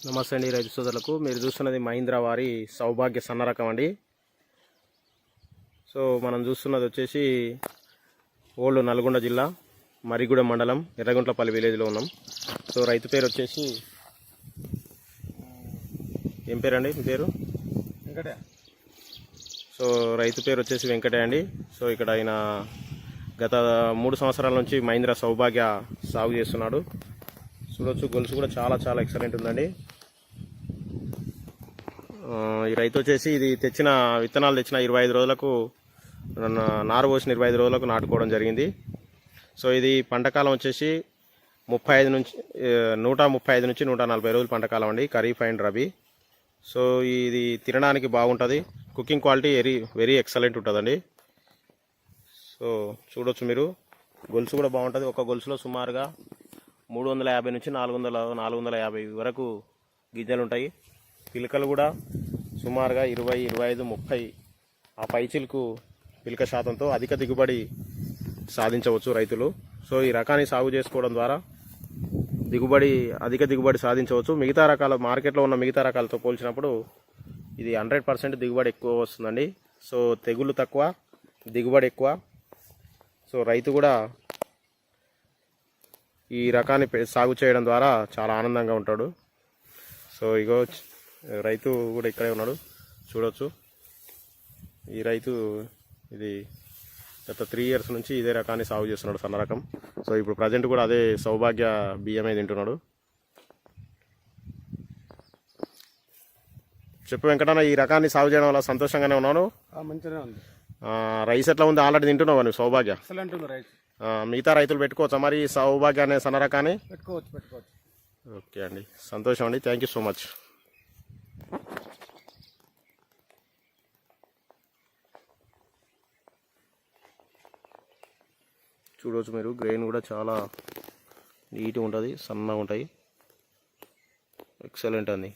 నమస్తే అండి రైతు సోదరులకు. మీరు చూస్తున్నది మహీంద్రా వారి సౌభాగ్య సన్న రకం అండి. సో మనం చూస్తున్నది వచ్చేసి ఓల్డ్ నల్గొండ జిల్లా మరిగూడెం మండలం ఎర్రగుంట్లపల్లి విలేజ్లో ఉన్నాం. సో రైతు పేరు వచ్చేసి ఏం పేరండి మీ పేరు? వెంకటే. సో రైతు పేరు వచ్చేసి వెంకటే అండి. సో ఇక్కడ ఆయన గత 3 సంవత్సరాల నుంచి మహీంద్రా సౌభాగ్య సాగు చేస్తున్నాడు. చూడొచ్చు, గొలుసు కూడా చాలా చాలా ఎక్సలెంట్ ఉందండి. ఈ రైతు వచ్చేసి ఇది విత్తనాలు తెచ్చిన 25 రోజులకు నారు పోసిన 25 రోజులకు నాటుకోవడం జరిగింది. సో ఇది పంటకాలం వచ్చేసి 135 నుంచి 140 రోజులు పంటకాలం అండి, ఖరీఫ్ అండ్ రబీ. సో ఇది తినడానికి బాగుంటుంది, కుకింగ్ క్వాలిటీ వెరీ ఎక్సలెంట్ ఉంటుందండి. సో చూడొచ్చు మీరు, గొలుసు కూడా బాగుంటుంది. ఒక గొలుసులో సుమారుగా 350 నుంచి 450 వరకు గింజలు ఉంటాయి. పిలకలు కూడా సుమారుగా 20, 25, 30 ఆ పైచిలకు పిలక శాతంతో అధిక దిగుబడి సాధించవచ్చు రైతులు. సో ఈ రకాన్ని సాగు చేసుకోవడం ద్వారా అధిక దిగుబడి సాధించవచ్చు. మిగతా రకాల మార్కెట్లో ఉన్న మిగతా రకాలతో పోల్చినప్పుడు ఇది 100% దిగుబడి ఎక్కువ వస్తుందండి. సో తెగుళ్ళు తక్కువ, దిగుబడి ఎక్కువ. సో రైతు కూడా ఈ రకాన్ని సాగు చేయడం ద్వారా చాలా ఆనందంగా ఉంటాడు. సో ఇగో రైతు కూడా ఇక్కడే ఉన్నాడు, చూడవచ్చు. ఈ రైతు ఇది గత 3 years నుంచి ఇదే రకాన్ని సాగు చేస్తున్నాడు, సన్న రకం. సో ఇప్పుడు ప్రజెంట్ కూడా అదే సౌభాగ్య బియ్యమే తింటున్నాడు. చెప్పు వెంకటన్న, ఈ రకాన్ని సాగు చేయడం వల్ల సంతోషంగానే ఉన్నాను. మంచిగానే ఉంది. రైస్ ఎట్లా ఉంది? ఆల్రెడీ తింటున్నావు నువ్వు సౌభాగ్య? ఎక్సలెంట్ ఉంది రైస్. మిగతా రైతులు పెట్టుకోవచ్చా మరి సౌభాగ్య అనే సన్న రకాన్ని? పెట్టుకోవచ్చు. ఓకే అండి, సంతోషం అండి, థ్యాంక్ యూ సో మచ్. చూడవచ్చు మీరు, గ్రెయిన్ కూడా చాలా నీట్గా ఉంటుంది, సన్నగా ఉంటాయి, ఎక్సలెంట్ అండి.